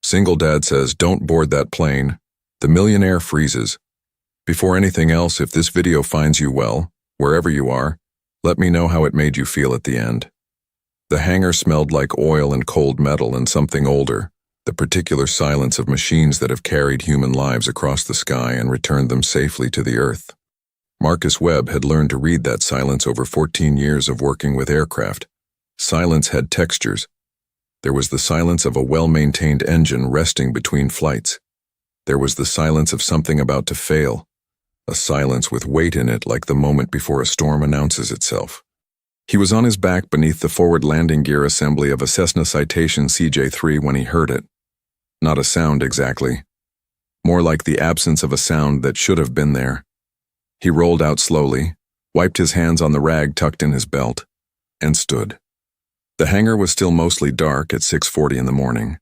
Single dad says, "Don't board that plane." The millionaire freezes. Before anything else, if this video finds you well, wherever you are, let me know how it made you feel at the end. The hangar smelled like oil and cold metal and something older, the particular silence of machines that have carried human lives across the sky and returned them safely to the earth. Marcus Webb had learned to read that silence over 14 years of working with aircraft. Silence had textures. There was the silence of a well-maintained engine resting between flights. There was the silence of something about to fail, a silence with weight in it like the moment before a storm announces itself. He was on his back beneath the forward landing gear assembly of a Cessna Citation CJ3 when he heard it. Not a sound exactly. More like the absence of a sound that should have been there. He rolled out slowly, wiped his hands on the rag tucked in his belt, and stood. The hangar was still mostly dark at 6:40 in the morning.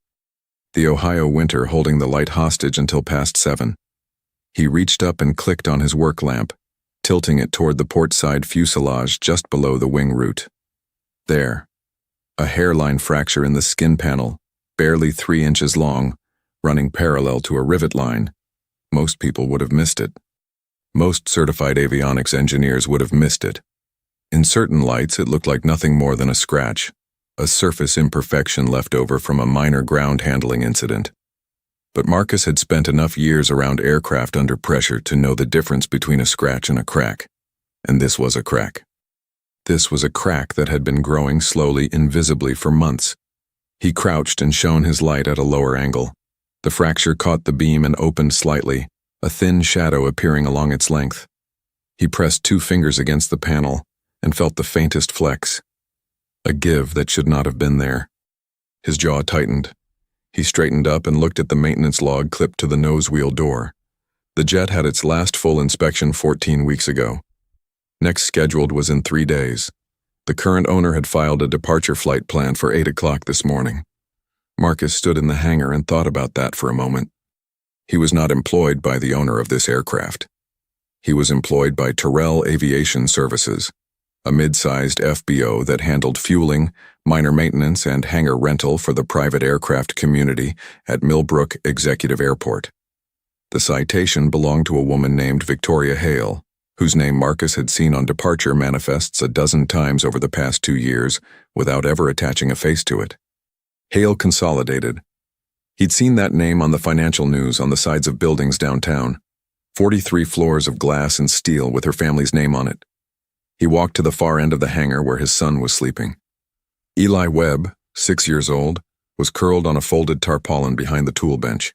The Ohio winter holding the light hostage until past 7. He reached up and clicked on his work lamp, tilting it toward the port side fuselage just below the wing root. There. A hairline fracture in the skin panel, barely 3 inches long, running parallel to a rivet line. Most people would have missed it. Most certified avionics engineers would have missed it. In certain lights, it looked like nothing more than a scratch, a surface imperfection left over from a minor ground handling incident. But Marcus had spent enough years around aircraft under pressure to know the difference between a scratch and a crack. And this was a crack. This was a crack that had been growing slowly, invisibly for months. He crouched and shone his light at a lower angle. The fracture caught the beam and opened slightly, a thin shadow appearing along its length. He pressed 2 fingers against the panel and felt the faintest flex. A give that should not have been there. His jaw tightened. He straightened up and looked at the maintenance log clipped to the nose wheel door. The jet had its last full inspection 14 weeks ago. Next scheduled was in 3 days. The current owner had filed a departure flight plan for 8 o'clock this morning. Marcus stood in the hangar and thought about that for a moment. He was not employed by the owner of this aircraft. He was employed by Terrell Aviation Services, a mid-sized FBO that handled fueling, minor maintenance, and hangar rental for the private aircraft community at Millbrook Executive Airport. The Citation belonged to a woman named Victoria Hale, whose name Marcus had seen on departure manifests a dozen times over the past 2 years without ever attaching a face to it. Hale Consolidated. He'd seen that name on the financial news on the sides of buildings downtown. 43 floors of glass and steel with her family's name on it. He walked to the far end of the hangar where his son was sleeping. Eli Webb, 6 years old, was curled on a folded tarpaulin behind the tool bench.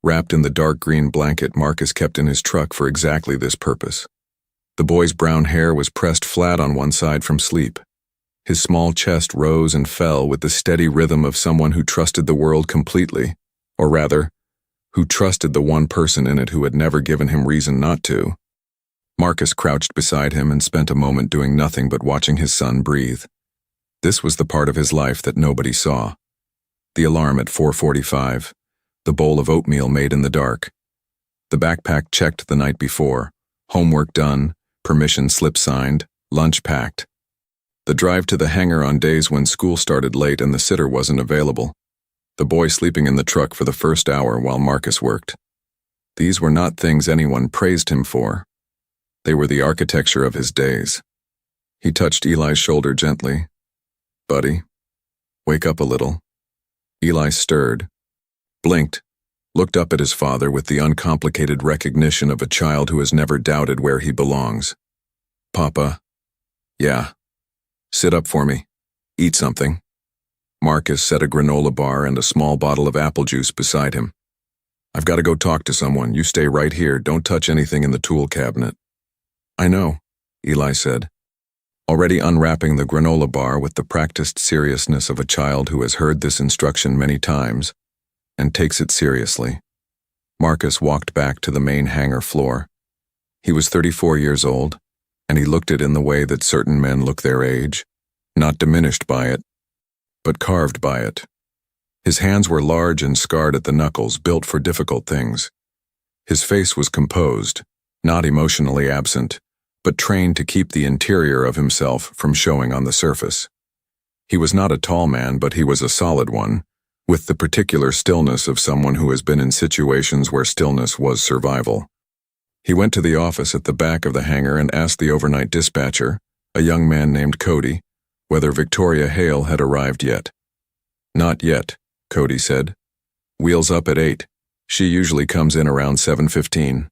Wrapped in the dark green blanket Marcus kept in his truck for exactly this purpose. The boy's brown hair was pressed flat on one side from sleep. His small chest rose and fell with the steady rhythm of someone who trusted the world completely, or rather, who trusted the one person in it who had never given him reason not to. Marcus crouched beside him and spent a moment doing nothing but watching his son breathe. This was the part of his life that nobody saw. The alarm at 4:45, the bowl of oatmeal made in the dark, the backpack checked the night before, homework done, permission slip signed, lunch packed. The drive to the hangar on days when school started late and the sitter wasn't available. The boy sleeping in the truck for the first hour while Marcus worked. These were not things anyone praised him for. They were the architecture of his days. He touched Eli's shoulder gently. "Buddy, wake up a little." Eli stirred, blinked, looked up at his father with the uncomplicated recognition of a child who has never doubted where he belongs. "Papa." "Yeah." "Sit up for me. Eat something." Marcus set a granola bar and a small bottle of apple juice beside him. "I've got to go talk to someone. You stay right here. Don't touch anything in the tool cabinet." "I know," Eli said, already unwrapping the granola bar with the practiced seriousness of a child who has heard this instruction many times and takes it seriously. Marcus walked back to the main hangar floor. He was 34 years old, and he looked it in the way that certain men look their age, not diminished by it, but carved by it. His hands were large and scarred at the knuckles, built for difficult things. His face was composed, not emotionally absent, but trained to keep the interior of himself from showing on the surface. He was not a tall man, but he was a solid one, with the particular stillness of someone who has been in situations where stillness was survival. He went to the office at the back of the hangar and asked the overnight dispatcher, a young man named Cody, whether Victoria Hale had arrived yet. "Not yet," Cody said. "Wheels up at 8. She usually comes in around 7:15.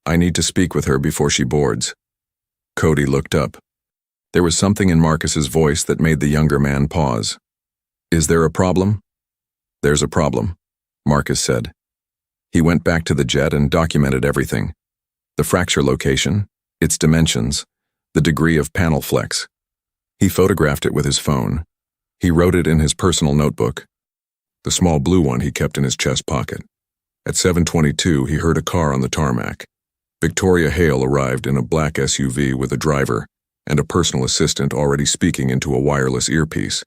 I need to speak with her before she boards." Cody looked up. There was something in Marcus's voice that made the younger man pause. "Is there a problem?" "There's a problem," Marcus said. He went back to the jet and documented everything. The fracture location, its dimensions, the degree of panel flex. He photographed it with his phone. He wrote it in his personal notebook, the small blue one he kept in his chest pocket. At 7:22, he heard a car on the tarmac. Victoria Hale arrived in a black SUV with a driver and a personal assistant already speaking into a wireless earpiece.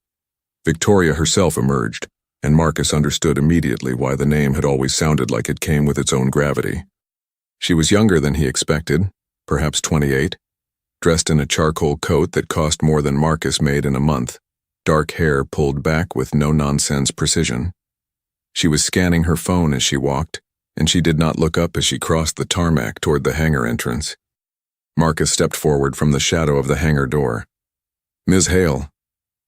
Victoria herself emerged, and Marcus understood immediately why the name had always sounded like it came with its own gravity. She was younger than he expected, perhaps 28, dressed in a charcoal coat that cost more than Marcus made in a month, dark hair pulled back with no-nonsense precision. She was scanning her phone as she walked, and she did not look up as she crossed the tarmac toward the hangar entrance. Marcus stepped forward from the shadow of the hangar door. "Ms. Hale."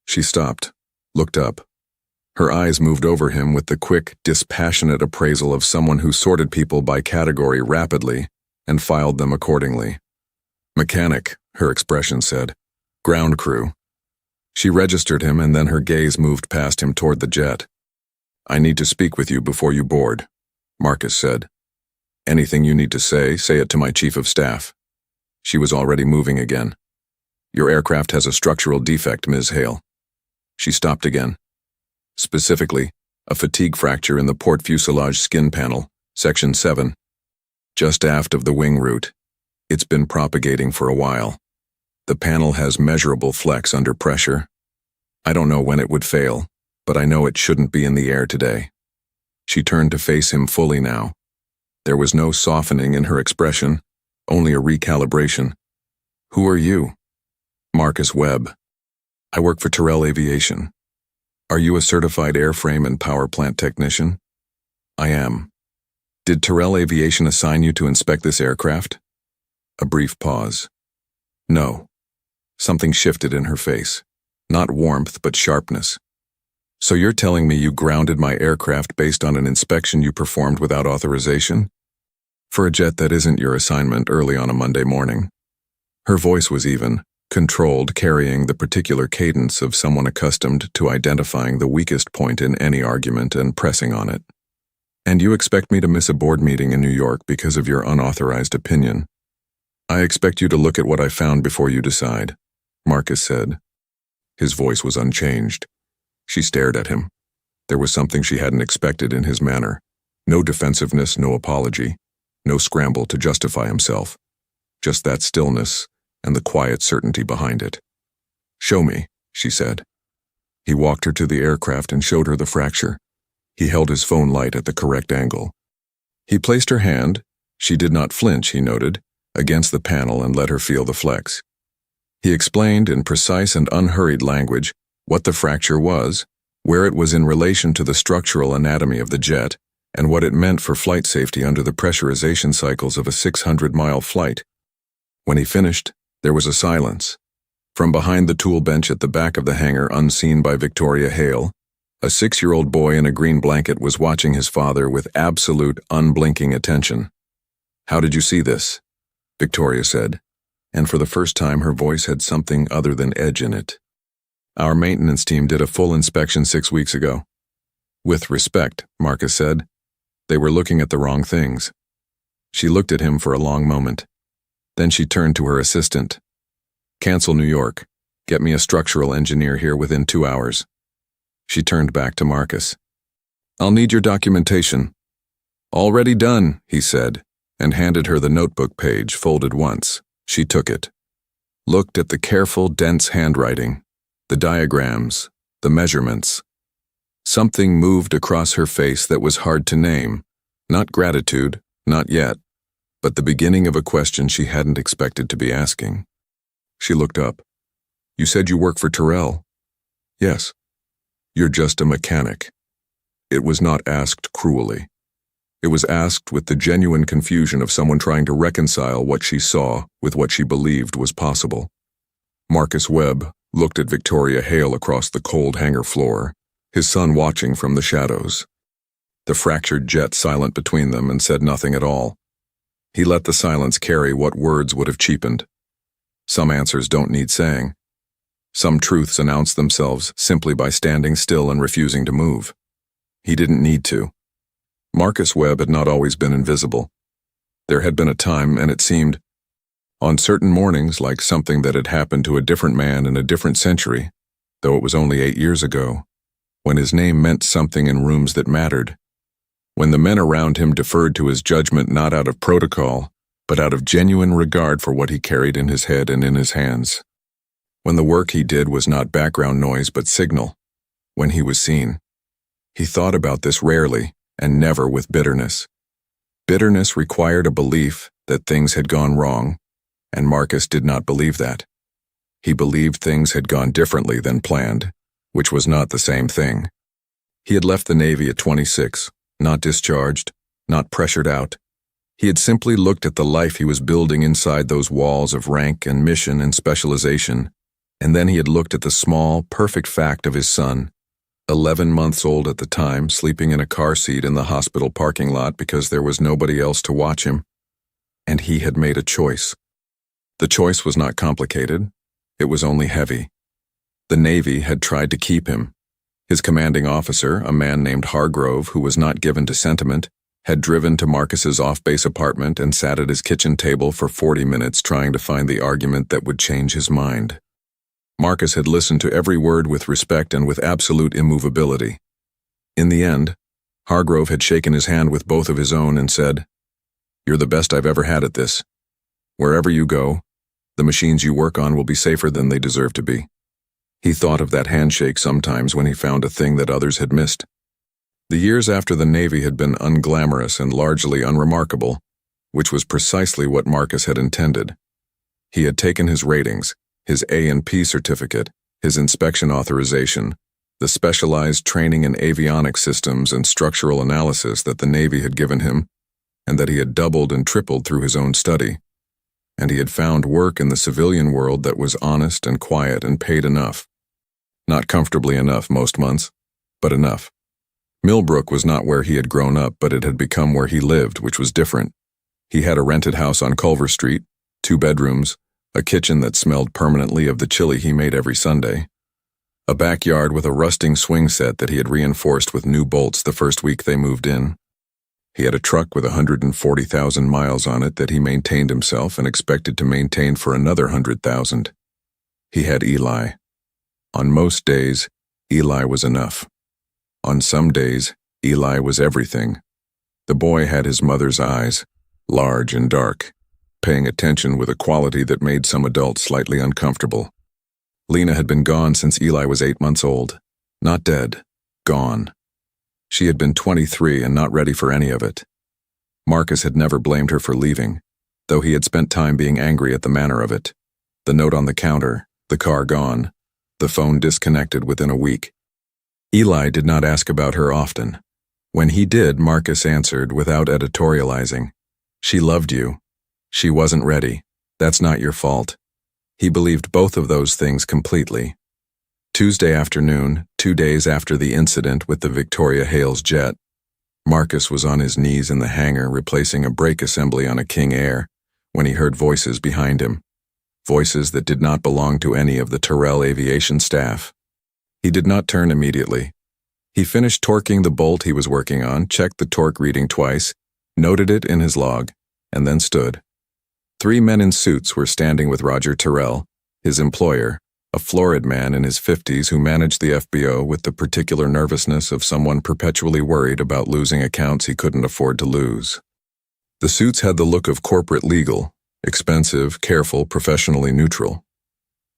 She stopped, looked up. Her eyes moved over him with the quick, dispassionate appraisal of someone who sorted people by category rapidly and filed them accordingly. "Mechanic," her expression said. "Ground crew." She registered him, and then her gaze moved past him toward the jet. "I need to speak with you before you board," Marcus said. "Anything you need to say it to my chief of staff." She was already moving again. "Your aircraft has a structural defect, Ms. Hale." She stopped again. "Specifically, a fatigue fracture in the port fuselage skin panel, Section 7, just aft of the wing root. It's been propagating for a while. The panel has measurable flex under pressure. I don't know when it would fail, but I know it shouldn't be in the air today." She turned to face him fully now. There was no softening in her expression, only a recalibration. "Who are you?" "Marcus Webb. I work for Terrell Aviation. Are you a certified airframe and power plant technician?" "I am." "Did Terrell Aviation assign you to inspect this aircraft?" A brief pause. "No." Something shifted in her face. Not warmth, but sharpness. "So you're telling me you grounded my aircraft based on an inspection you performed without authorization? For a jet that isn't your assignment early on a Monday morning?" Her voice was even, controlled, carrying the particular cadence of someone accustomed to identifying the weakest point in any argument and pressing on it. "And you expect me to miss a board meeting in New York because of your unauthorized opinion? I expect you to look at what I found before you decide," Marcus said. His voice was unchanged. She stared at him. There was something she hadn't expected in his manner. No defensiveness, no apology, no scramble to justify himself. Just that stillness and the quiet certainty behind it. "Show me," she said. He walked her to the aircraft and showed her the fracture. He held his phone light at the correct angle. He placed her hand, she did not flinch, he noted, against the panel and let her feel the flex. He explained in precise and unhurried language what the fracture was, where it was in relation to the structural anatomy of the jet, and what it meant for flight safety under the pressurization cycles of a 600-mile flight. When he finished, there was a silence. From behind the tool bench at the back of the hangar, unseen by Victoria Hale, a 6-year-old boy in a green blanket was watching his father with absolute, unblinking attention. "How did you see this?" Victoria said, and for the first time her voice had something other than edge in it. "Our maintenance team did a full inspection 6 weeks ago." "With respect," Marcus said, "they were looking at the wrong things." She looked at him for a long moment. Then she turned to her assistant. "Cancel New York. Get me a structural engineer here within 2 hours." She turned back to Marcus. "I'll need your documentation." "Already done," he said, and handed her the notebook page folded once. She took it. Looked at the careful, dense handwriting, the diagrams, the measurements. Something moved across her face that was hard to name. Not gratitude, not yet, but the beginning of a question she hadn't expected to be asking. She looked up. "You said you work for Terrell?" "Yes." "You're just a mechanic." It was not asked cruelly. It was asked with the genuine confusion of someone trying to reconcile what she saw with what she believed was possible. Marcus Webb looked at Victoria Hale across the cold hangar floor, his son watching from the shadows. The fractured jet silent between them and said nothing at all. He let the silence carry what words would have cheapened. Some answers don't need saying. Some truths announce themselves simply by standing still and refusing to move. He didn't need to. Marcus Webb had not always been invisible. There had been a time, and it seemed, on certain mornings, like something that had happened to a different man in a different century, though it was only 8 years ago, when his name meant something in rooms that mattered, when the men around him deferred to his judgment not out of protocol, but out of genuine regard for what he carried in his head and in his hands. When the work he did was not background noise but signal, when he was seen. He thought about this rarely, and never with bitterness. Bitterness required a belief that things had gone wrong, and Marcus did not believe that. He believed things had gone differently than planned, which was not the same thing. He had left the Navy at 26, not discharged, not pressured out. He had simply looked at the life he was building inside those walls of rank and mission and specialization, and then he had looked at the small, perfect fact of his son, 11 months old at the time, sleeping in a car seat in the hospital parking lot because there was nobody else to watch him. And he had made a choice. The choice was not complicated. It was only heavy. The Navy had tried to keep him. His commanding officer, a man named Hargrove, who was not given to sentiment, had driven to Marcus's off-base apartment and sat at his kitchen table for 40 minutes trying to find the argument that would change his mind. Marcus had listened to every word with respect and with absolute immovability. In the end, Hargrove had shaken his hand with both of his own and said, "You're the best I've ever had at this. Wherever you go, the machines you work on will be safer than they deserve to be." He thought of that handshake sometimes when he found a thing that others had missed. The years after the Navy had been unglamorous and largely unremarkable, which was precisely what Marcus had intended. He had taken his ratings, his A&P certificate, his inspection authorization, the specialized training in avionics systems and structural analysis that the Navy had given him, and that he had doubled and tripled through his own study. And he had found work in the civilian world that was honest and quiet and paid enough. Not comfortably enough most months, but enough. Millbrook was not where he had grown up, but it had become where he lived, which was different. He had a rented house on Culver Street, 2 bedrooms, a kitchen that smelled permanently of the chili he made every Sunday, a backyard with a rusting swing set that he had reinforced with new bolts the first week they moved in. He had a truck with 140,000 miles on it that he maintained himself and expected to maintain for another 100,000. He had Eli. On most days, Eli was enough. On some days, Eli was everything. The boy had his mother's eyes, large and dark, paying attention with a quality that made some adults slightly uncomfortable. Lena had been gone since Eli was 8 months old. Not dead, gone. She had been 23 and not ready for any of it. Marcus had never blamed her for leaving, though he had spent time being angry at the manner of it. The note on the counter, the car gone, the phone disconnected within a week. Eli did not ask about her often. When he did, Marcus answered without editorializing. "She loved you. She wasn't ready. That's not your fault." He believed both of those things completely. Tuesday afternoon, 2 days after the incident with the Victoria Hale's jet, Marcus was on his knees in the hangar replacing a brake assembly on a King Air when he heard voices behind him, voices that did not belong to any of the Terrell aviation staff. He did not turn immediately. He finished torquing the bolt he was working on, checked the torque reading twice, noted it in his log, and then stood. 3 men in suits were standing with Roger Terrell, his employer, a florid man in his 50s who managed the FBO with the particular nervousness of someone perpetually worried about losing accounts he couldn't afford to lose. The suits had the look of corporate legal, expensive, careful, professionally neutral.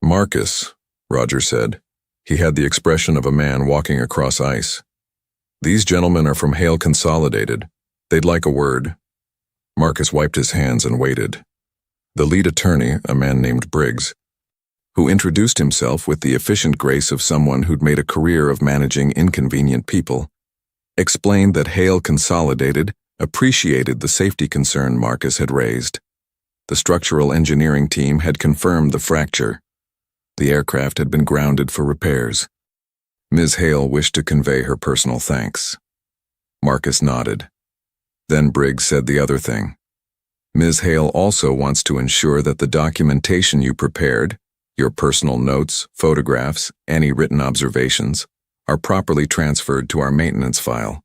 "Marcus," Roger said. He had the expression of a man walking across ice. "These gentlemen are from Hale Consolidated. They'd like a word." Marcus wiped his hands and waited. The lead attorney, a man named Briggs, who introduced himself with the efficient grace of someone who'd made a career of managing inconvenient people, explained that Hale Consolidated appreciated the safety concern Marcus had raised. The structural engineering team had confirmed the fracture. The aircraft had been grounded for repairs. Ms. Hale wished to convey her personal thanks. Marcus nodded. Then Briggs said the other thing. Ms. Hale also wants to ensure that the documentation you prepared, your personal notes, photographs, any written observations, are properly transferred to our maintenance file,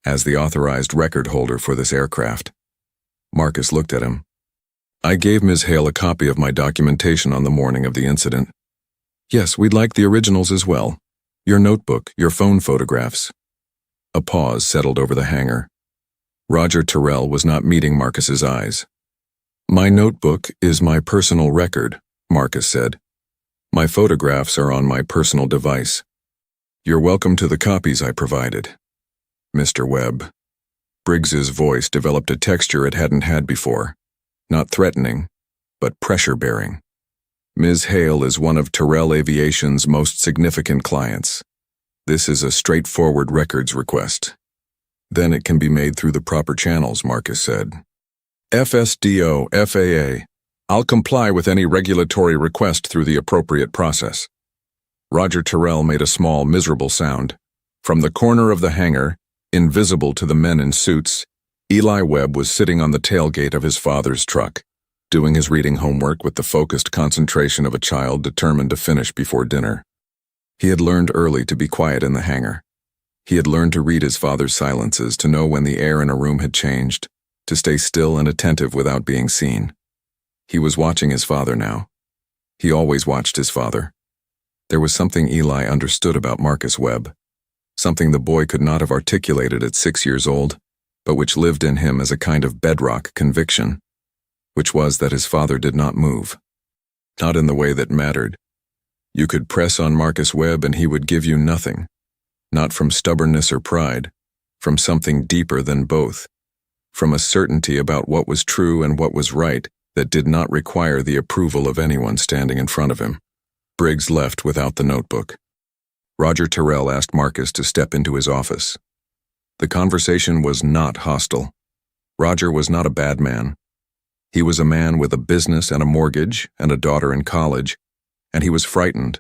as the authorized record holder for this aircraft. Marcus looked at him. I gave Ms. Hale a copy of my documentation on the morning of the incident. Yes, we'd like the originals as well. Your notebook, your phone photographs. A pause settled over the hangar. Roger Terrell was not meeting Marcus's eyes. My notebook is my personal record, Marcus said. My photographs are on my personal device. You're welcome to the copies I provided. Mr. Webb. Briggs's voice developed a texture it hadn't had before. Not threatening, but pressure-bearing. Ms. Hale is one of Terrell Aviation's most significant clients. This is a straightforward records request. Then it can be made through the proper channels, Marcus said. FSDO, FAA. I'll comply with any regulatory request through the appropriate process. Roger Terrell made a small, miserable sound. From the corner of the hangar, invisible to the men in suits, Eli Webb was sitting on the tailgate of his father's truck, doing his reading homework with the focused concentration of a child determined to finish before dinner. He had learned early to be quiet in the hangar. He had learned to read his father's silences, to know when the air in a room had changed, to stay still and attentive without being seen. He was watching his father now. He always watched his father. There was something Eli understood about Marcus Webb, something the boy could not have articulated at 6 years old, but which lived in him as a kind of bedrock conviction, which was that his father did not move. Not in the way that mattered. You could press on Marcus Webb and he would give you nothing. Not from stubbornness or pride, from something deeper than both, from a certainty about what was true and what was right that did not require the approval of anyone standing in front of him. Briggs left without the notebook. Roger Terrell asked Marcus to step into his office. The conversation was not hostile. Roger was not a bad man. He was a man with a business and a mortgage and a daughter in college, and he was frightened,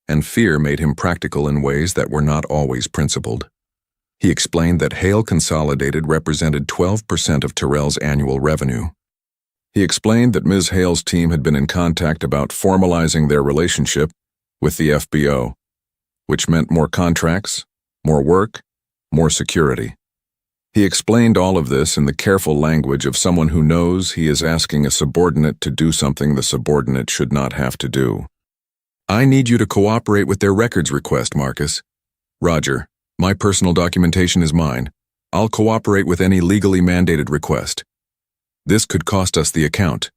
and fear made him practical in ways that were not always principled. He explained that Hale Consolidated represented 12% of Terrell's annual revenue. He explained that Ms. Hale's team had been in contact about formalizing their relationship with the FBO, which meant more contracts, more work, more security. He explained all of this in the careful language of someone who knows he is asking a subordinate to do something the subordinate should not have to do. I need you to cooperate with their records request, Marcus. Roger, my personal documentation is mine. I'll cooperate with any legally mandated request. This could cost us the account.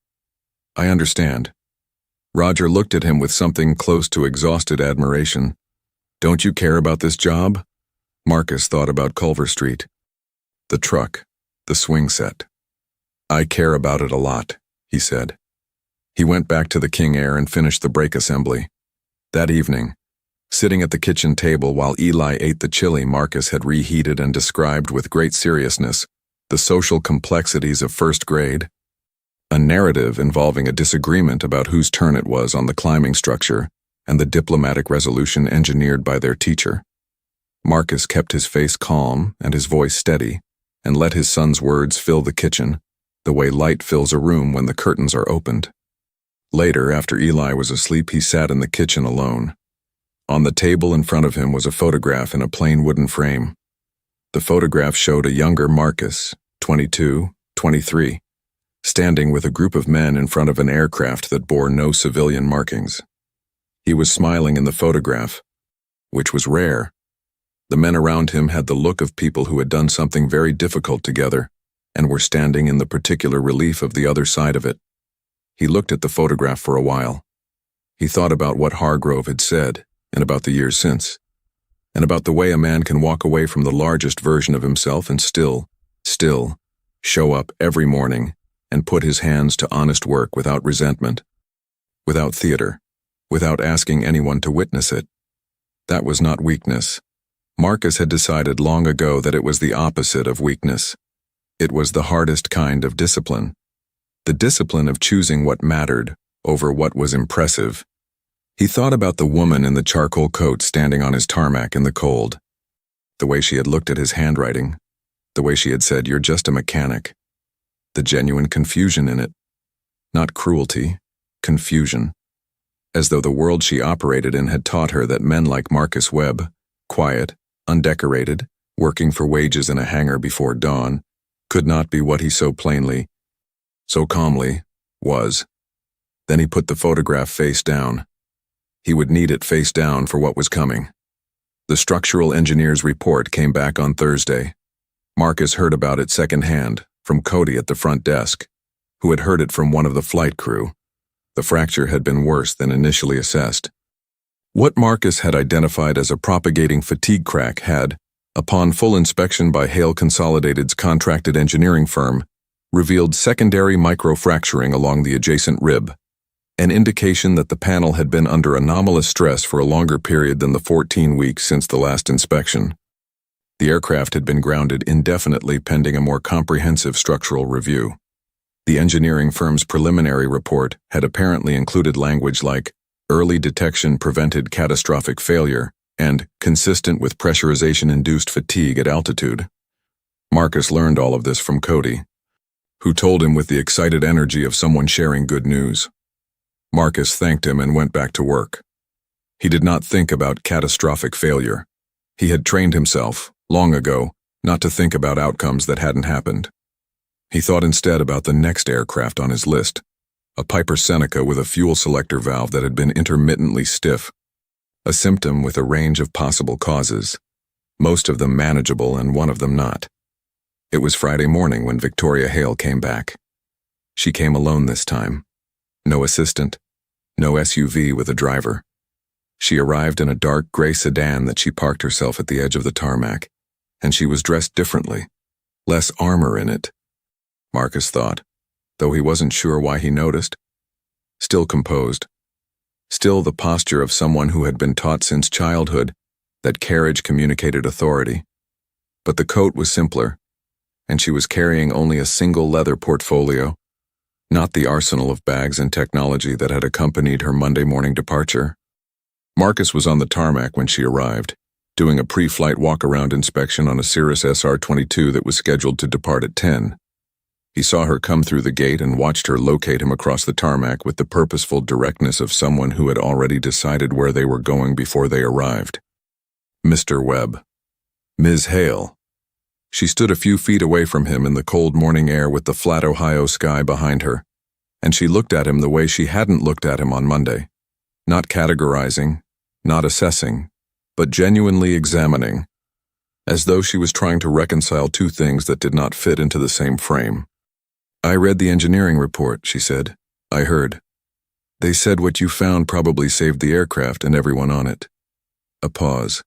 I understand. Roger looked at him with something close to exhausted admiration. Don't you care about this job? Marcus thought about Culver Street. The truck, the swing set. I care about it a lot, he said. He went back to the King Air and finished the brake assembly. That evening, sitting at the kitchen table while Eli ate the chili Marcus had reheated and described with great seriousness the social complexities of first grade, a narrative involving a disagreement about whose turn it was on the climbing structure and the diplomatic resolution engineered by their teacher. Marcus kept his face calm and his voice steady, and let his son's words fill the kitchen, the way light fills a room when the curtains are opened. Later, after Eli was asleep, he sat in the kitchen alone. On the table in front of him was a photograph in a plain wooden frame. The photograph showed a younger Marcus, 22, 23, standing with a group of men in front of an aircraft that bore no civilian markings. He was smiling in the photograph, which was rare. The men around him had the look of people who had done something very difficult together and were standing in the particular relief of the other side of it. He looked at the photograph for a while. He thought about what Hargrove had said and about the years since, and about the way a man can walk away from the largest version of himself and still show up every morning and put his hands to honest work without resentment, without theater, without asking anyone to witness it. That was not weakness. Marcus had decided long ago that it was the opposite of weakness. It was the hardest kind of discipline. The discipline of choosing what mattered over what was impressive. He thought about the woman in the charcoal coat standing on his tarmac in the cold. The way she had looked at his handwriting. The way she had said, "You're just a mechanic." The genuine confusion in it. Not cruelty, confusion. As though the world she operated in had taught her that men like Marcus Webb, quiet, undecorated, working for wages in a hangar before dawn, could not be what he so plainly, so calmly, was. Then he put the photograph face down. He would need it face down for what was coming. The structural engineer's report came back on Thursday. Marcus heard about it secondhand, from Cody at the front desk, who had heard it from one of the flight crew. The fracture had been worse than initially assessed. What Marcus had identified as a propagating fatigue crack had, upon full inspection by Hale Consolidated's contracted engineering firm, revealed secondary microfracturing along the adjacent rib, an indication that the panel had been under anomalous stress for a longer period than the 14 weeks since the last inspection. The aircraft had been grounded indefinitely pending a more comprehensive structural review. The engineering firm's preliminary report had apparently included language like early detection prevented catastrophic failure and consistent with pressurization-induced fatigue at altitude. Marcus learned all of this from Cody, who told him with the excited energy of someone sharing good news. Marcus thanked him and went back to work. He did not think about catastrophic failure. He had trained himself, long ago, not to think about outcomes that hadn't happened. He thought instead about the next aircraft on his list, a Piper Seneca with a fuel selector valve that had been intermittently stiff, a symptom with a range of possible causes, most of them manageable and one of them not. It was Friday morning when Victoria Hale came back. She came alone this time. No assistant, no SUV with a driver. She arrived in a dark gray sedan that she parked herself at the edge of the tarmac, and she was dressed differently, less armor in it. Marcus thought, though he wasn't sure why he noticed. Still composed. Still the posture of someone who had been taught since childhood that carriage communicated authority. But the coat was simpler, and she was carrying only a single leather portfolio, not the arsenal of bags and technology that had accompanied her Monday morning departure. Marcus was on the tarmac when she arrived, doing a pre-flight walk-around inspection on a Cirrus SR-22 that was scheduled to depart at 10. He saw her come through the gate and watched her locate him across the tarmac with the purposeful directness of someone who had already decided where they were going before they arrived. Mr. Webb. Ms. Hale. She stood a few feet away from him in the cold morning air with the flat Ohio sky behind her, and she looked at him the way she hadn't looked at him on Monday. Not categorizing, not assessing, but genuinely examining, as though she was trying to reconcile two things that did not fit into the same frame. "I read the engineering report," she said. "I heard. They said what you found probably saved the aircraft and everyone on it." A pause.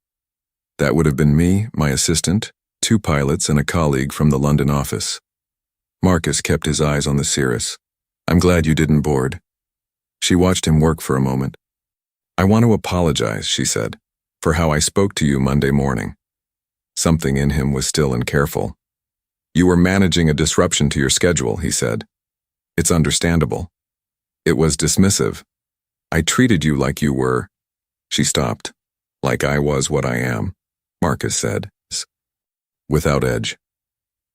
"That would have been me, my assistant, 2 pilots, and a colleague from the London office." Marcus kept his eyes on the Cirrus. "I'm glad you didn't board." She watched him work for a moment. "I want to apologize," she said, "for how I spoke to you Monday morning." Something in him was still and careful. "You were managing a disruption to your schedule," he said. "It's understandable." It was dismissive. "I treated you like you were—" She stopped. "Like I was what I am," Marcus said, without edge.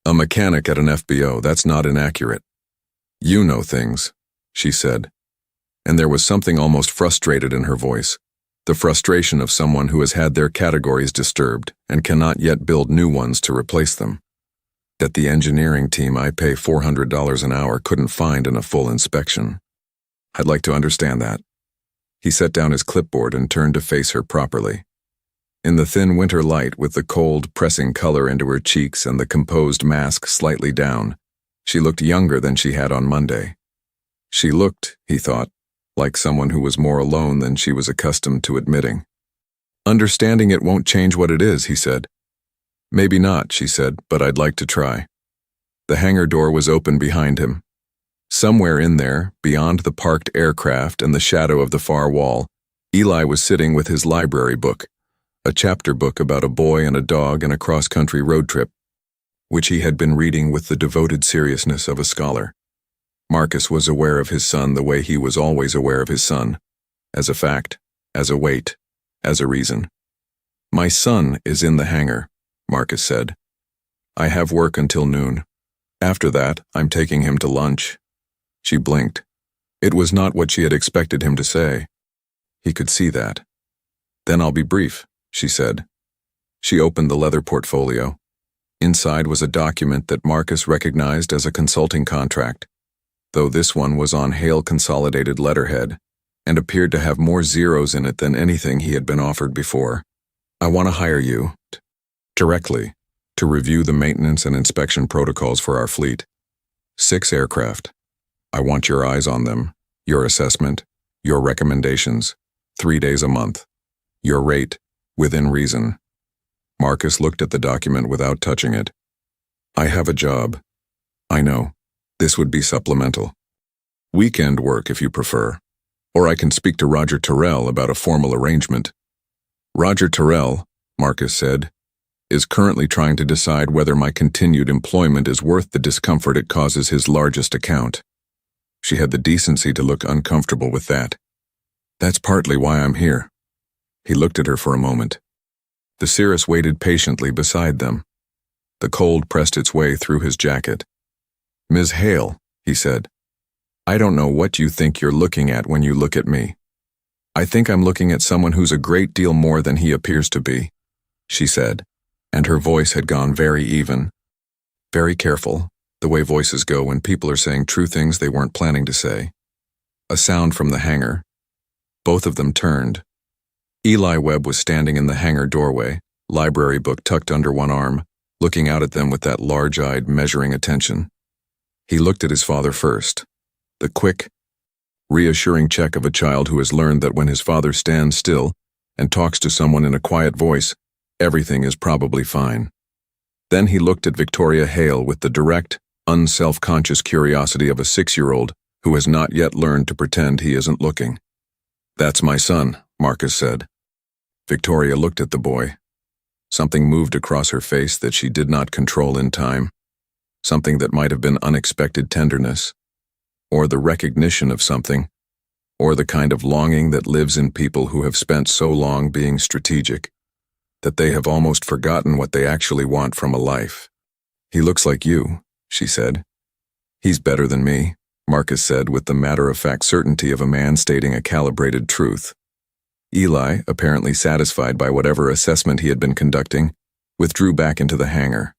"A mechanic at an FBO, that's not inaccurate." "You know things," she said. And there was something almost frustrated in her voice, the frustration of someone who has had their categories disturbed and cannot yet build new ones to replace them. That the engineering team I pay $400 an hour couldn't find in a full inspection. I'd like to understand that. He set down his clipboard and turned to face her properly. In the thin winter light, with the cold pressing color into her cheeks and the composed mask slightly down, she looked younger than she had on Monday. She looked, he thought, like someone who was more alone than she was accustomed to admitting. "Understanding it won't change what it is," he said. "Maybe not," she said, "but I'd like to try." The hangar door was open behind him. Somewhere in there, beyond the parked aircraft and the shadow of the far wall, Eli was sitting with his library book, a chapter book about a boy and a dog and a cross-country road trip, which he had been reading with the devoted seriousness of a scholar. Marcus was aware of his son the way he was always aware of his son, as a fact, as a weight, as a reason. "My son is in the hangar," Marcus said. "I have work until noon. After that, I'm taking him to lunch." She blinked. It was not what she had expected him to say. He could see that. "Then I'll be brief," she said. She opened the leather portfolio. Inside was a document that Marcus recognized as a consulting contract, though this one was on Hale consolidated letterhead and appeared to have more zeros in it than anything he had been offered before. "I want to hire you, directly, to review the maintenance and inspection protocols for our fleet. 6 aircraft. I want your eyes on them, your assessment, your recommendations, 3 days a month. Your rate, within reason." Marcus looked at the document without touching it. "I have a job. I know. This would be supplemental. Weekend work if you prefer. Or I can speak to Roger Terrell about a formal arrangement." "Roger Terrell," Marcus said, "is currently trying to decide whether my continued employment is worth the discomfort it causes his largest account." She had the decency to look uncomfortable with that. "That's partly why I'm here." He looked at her for a moment. The Cirrus waited patiently beside them. The cold pressed its way through his jacket. "Ms. Hale," he said, "I don't know what you think you're looking at when you look at me. I think I'm looking at someone who's a great deal more than he appears to be," she said, and her voice had gone very even. Very careful, the way voices go when people are saying true things they weren't planning to say. A sound from the hangar. Both of them turned. Eli Webb was standing in the hangar doorway, library book tucked under one arm, looking out at them with that large-eyed, measuring attention. He looked at his father first. The quick, reassuring check of a child who has learned that when his father stands still and talks to someone in a quiet voice, everything is probably fine. Then he looked at Victoria Hale with the direct, unself-conscious curiosity of a 6-year-old who has not yet learned to pretend he isn't looking. "That's my son," Marcus said. Victoria looked at the boy. Something moved across her face that she did not control in time. Something that might have been unexpected tenderness, or the recognition of something, or the kind of longing that lives in people who have spent so long being strategic that they have almost forgotten what they actually want from a life. "He looks like you," she said. "He's better than me," Marcus said with the matter-of-fact certainty of a man stating a calibrated truth. Eli, apparently satisfied by whatever assessment he had been conducting, withdrew back into the hangar.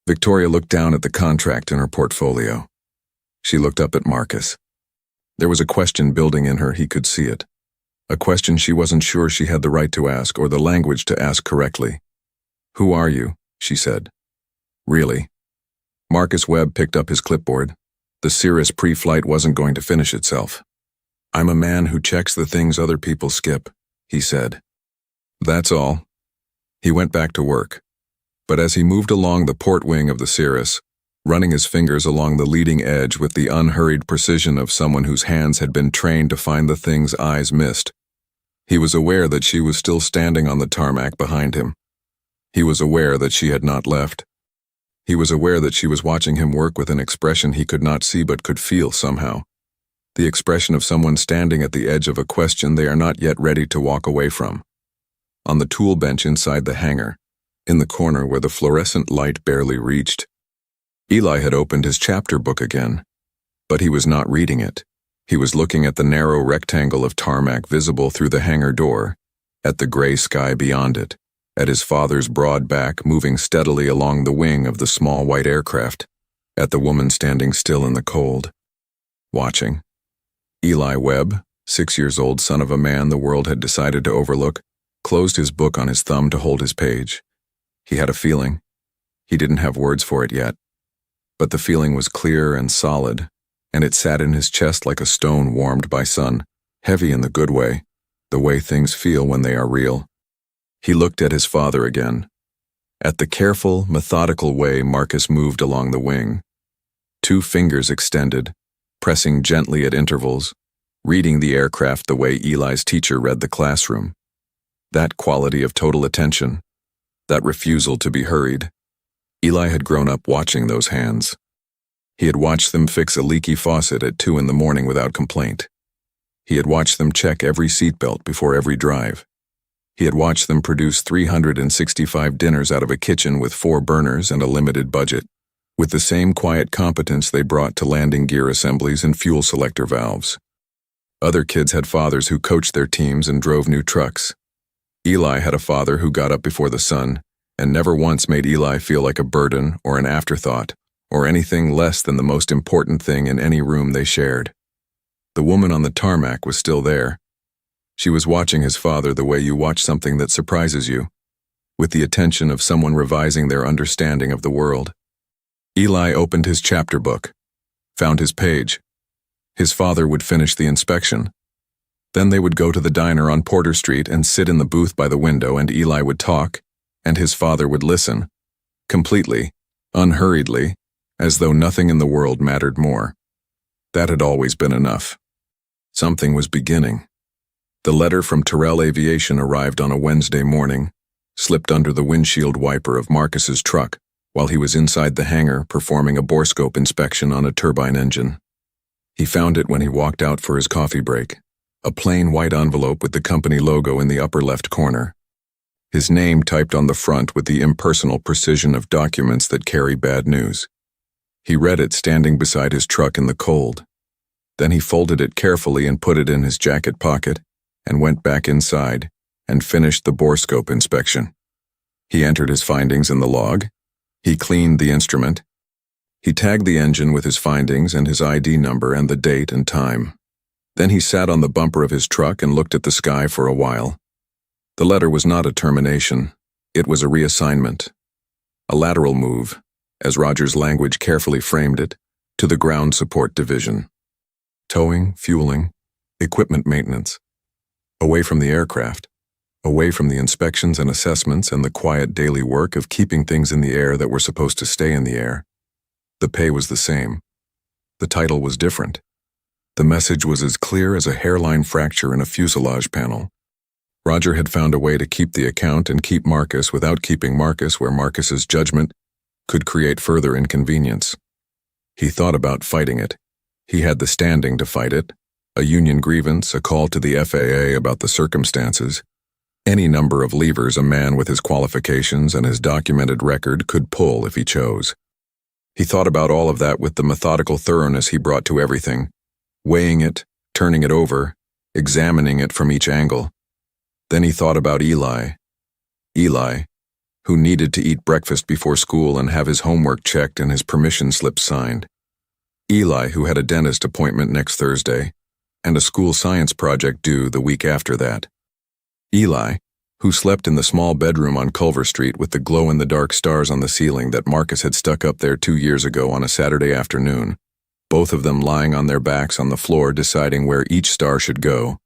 Victoria looked down at the contract in her portfolio. She looked up at Marcus. There was a question building in her, he could see it. A question she wasn't sure she had the right to ask or the language to ask correctly. "Who are you?" she said. "Really?" Marcus Webb picked up his clipboard. The Cirrus pre-flight wasn't going to finish itself. "I'm a man who checks the things other people skip," he said. "That's all." He went back to work. But as he moved along the port wing of the Cirrus, running his fingers along the leading edge with the unhurried precision of someone whose hands had been trained to find the things eyes missed, he was aware that she was still standing on the tarmac behind him. He was aware that she had not left. He was aware that she was watching him work with an expression he could not see but could feel somehow. The expression of someone standing at the edge of a question they are not yet ready to walk away from. On the tool bench inside the hangar, in the corner where the fluorescent light barely reached, Eli had opened his chapter book again, but he was not reading it. He was looking at the narrow rectangle of tarmac visible through the hangar door, at the gray sky beyond it, at his father's broad back moving steadily along the wing of the small white aircraft, at the woman standing still in the cold. Watching. Eli Webb, 6 years old son of a man the world had decided to overlook, closed his book on his thumb to hold his page. He had a feeling. He didn't have words for it yet. But the feeling was clear and solid, and it sat in his chest like a stone warmed by sun, heavy in the good way, the way things feel when they are real. He looked at his father again, at the careful, methodical way Marcus moved along the wing. 2 fingers extended, pressing gently at intervals, reading the aircraft the way Eli's teacher read the classroom. That quality of total attention, that refusal to be hurried. Eli had grown up watching those hands. He had watched them fix a leaky faucet at 2 in the morning without complaint. He had watched them check every seatbelt before every drive. He had watched them produce 365 dinners out of a kitchen with 4 burners and a limited budget, with the same quiet competence they brought to landing gear assemblies and fuel selector valves. Other kids had fathers who coached their teams and drove new trucks. Eli had a father who got up before the sun and never once made Eli feel like a burden or an afterthought or anything less than the most important thing in any room they shared. The woman on the tarmac was still there. She was watching his father the way you watch something that surprises you, with the attention of someone revising their understanding of the world. Eli opened his chapter book, found his page. His father would finish the inspection. Then they would go to the diner on Porter Street and sit in the booth by the window, and Eli would talk, and his father would listen, completely, unhurriedly, as though nothing in the world mattered more. That had always been enough. Something was beginning. The letter from Terrell Aviation arrived on a Wednesday morning, slipped under the windshield wiper of Marcus's truck while he was inside the hangar performing a borescope inspection on a turbine engine. He found it when he walked out for his coffee break, a plain white envelope with the company logo in the upper left corner. His name typed on the front with the impersonal precision of documents that carry bad news. He read it standing beside his truck in the cold. Then he folded it carefully and put it in his jacket pocket and went back inside and finished the borescope inspection. He entered his findings in the log. He cleaned the instrument. He tagged the engine with his findings and his ID number and the date and time. Then he sat on the bumper of his truck and looked at the sky for a while. The letter was not a termination. It was a reassignment. A lateral move, as Roger's language carefully framed it, to the ground support division. Towing, fueling, equipment maintenance. Away from the aircraft. Away from the inspections and assessments and the quiet daily work of keeping things in the air that were supposed to stay in the air. The pay was the same. The title was different. The message was as clear as a hairline fracture in a fuselage panel. Roger had found a way to keep the account and keep Marcus without keeping Marcus where Marcus's judgment could create further inconvenience. He thought about fighting it. He had the standing to fight it. A union grievance, a call to the FAA about the circumstances. Any number of levers a man with his qualifications and his documented record could pull if he chose. He thought about all of that with the methodical thoroughness he brought to everything, weighing it, turning it over, examining it from each angle. Then he thought about Eli. Eli, who needed to eat breakfast before school and have his homework checked and his permission slip signed. Eli, who had a dentist appointment next Thursday and a school science project due the week after that. Eli, who slept in the small bedroom on Culver Street with the glow-in-the-dark stars on the ceiling that Marcus had stuck up there 2 years ago on a Saturday afternoon, both of them lying on their backs on the floor deciding where each star should go,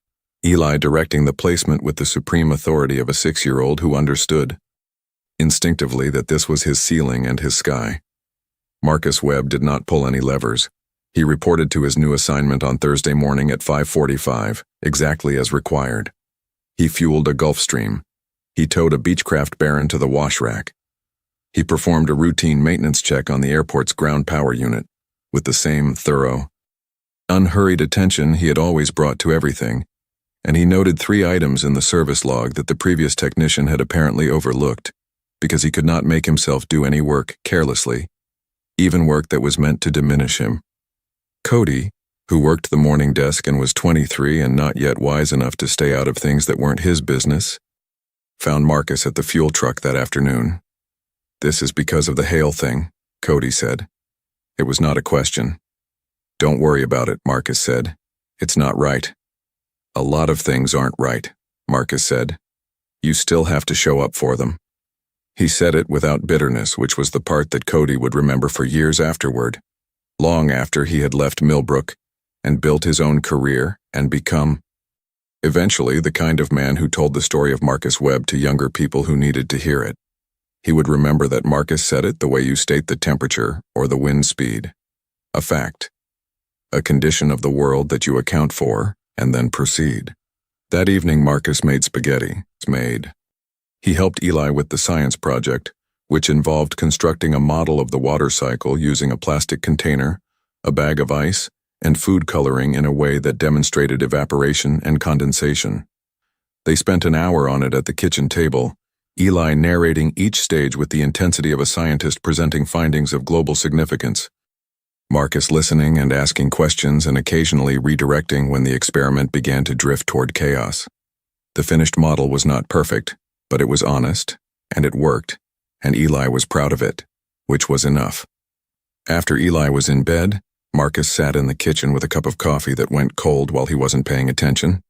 Eli directing the placement with the supreme authority of a 6-year-old who understood, instinctively, that this was his ceiling and his sky. Marcus Webb did not pull any levers. He reported to his new assignment on Thursday morning at 5:45, exactly as required. He fueled a Gulfstream. He towed a Beechcraft Baron to the wash rack. He performed a routine maintenance check on the airport's ground power unit, with the same thorough, unhurried attention he had always brought to everything, and he noted 3 items in the service log that the previous technician had apparently overlooked, because he could not make himself do any work carelessly, even work that was meant to diminish him. Cody, who worked the morning desk and was 23 and not yet wise enough to stay out of things that weren't his business, found Marcus at the fuel truck that afternoon. "This is because of the hail thing," Cody said. It was not a question. "Don't worry about it," Marcus said. "It's not right." "A lot of things aren't right," Marcus said. "You still have to show up for them." He said it without bitterness, which was the part that Cody would remember for years afterward, long after he had left Millbrook and built his own career and become, eventually, the kind of man who told the story of Marcus Webb to younger people who needed to hear it. He would remember that Marcus said it the way you state the temperature or the wind speed. A fact. A condition of the world that you account for and then proceed. That evening, Marcus made spaghetti. He helped Eli with the science project, which involved constructing a model of the water cycle using a plastic container, a bag of ice, and food coloring in a way that demonstrated evaporation and condensation. They spent an hour on it at the kitchen table, Eli narrating each stage with the intensity of a scientist presenting findings of global significance. Marcus listening and asking questions and occasionally redirecting when the experiment began to drift toward chaos. The finished model was not perfect, but it was honest, and it worked, and Eli was proud of it, which was enough. After Eli was in bed, Marcus sat in the kitchen with a cup of coffee that went cold while he wasn't paying attention,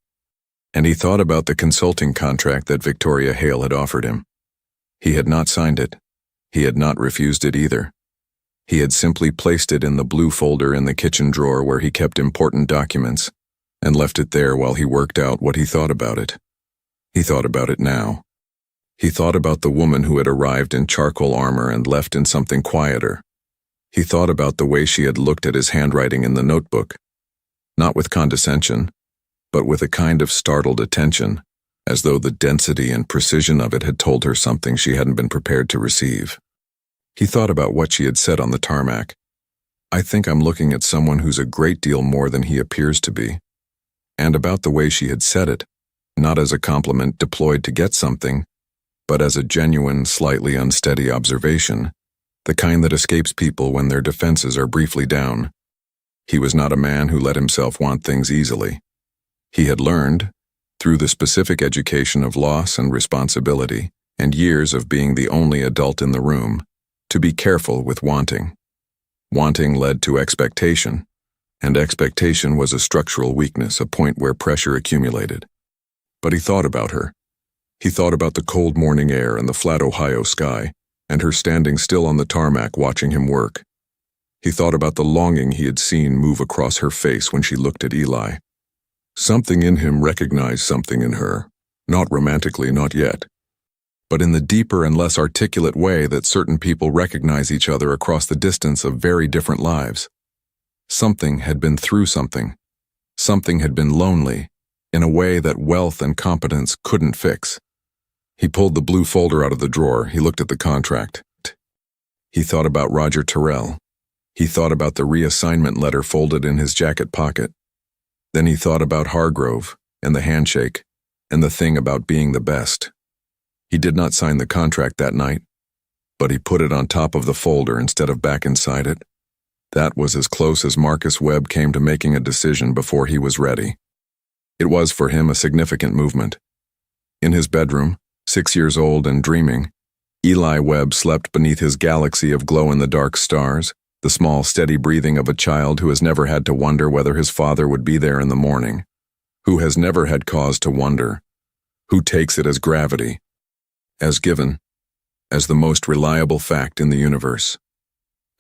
and he thought about the consulting contract that Victoria Hale had offered him. He had not signed it. He had not refused it either. He had simply placed it in the blue folder in the kitchen drawer where he kept important documents, and left it there while he worked out what he thought about it. He thought about it now. He thought about the woman who had arrived in charcoal armor and left in something quieter. He thought about the way she had looked at his handwriting in the notebook, not with condescension, but with a kind of startled attention, as though the density and precision of it had told her something she hadn't been prepared to receive. He thought about what she had said on the tarmac. "I think I'm looking at someone who's a great deal more than he appears to be." And about the way she had said it, not as a compliment deployed to get something, but as a genuine, slightly unsteady observation, the kind that escapes people when their defenses are briefly down. He was not a man who let himself want things easily. He had learned, through the specific education of loss and responsibility, and years of being the only adult in the room, to be careful with wanting. Wanting led to expectation, and expectation was a structural weakness, a point where pressure accumulated. But he thought about her. He thought about the cold morning air and the flat Ohio sky, and her standing still on the tarmac watching him work. He thought about the longing he had seen move across her face when she looked at Eli. Something in him recognized something in her, not romantically, not yet, but in the deeper and less articulate way that certain people recognize each other across the distance of very different lives. Something had been through something. Something had been lonely, in a way that wealth and competence couldn't fix. He pulled the blue folder out of the drawer. He looked at the contract. He thought about Roger Terrell. He thought about the reassignment letter folded in his jacket pocket. Then he thought about Hargrove, and the handshake, and the thing about being the best. He did not sign the contract that night, but he put it on top of the folder instead of back inside it. That was as close as Marcus Webb came to making a decision before he was ready. It was for him a significant movement. In his bedroom, 6 years old and dreaming, Eli Webb slept beneath his galaxy of glow-in-the-dark stars, the small, steady breathing of a child who has never had to wonder whether his father would be there in the morning, who has never had cause to wonder, who takes it as gravity, as given, as the most reliable fact in the universe.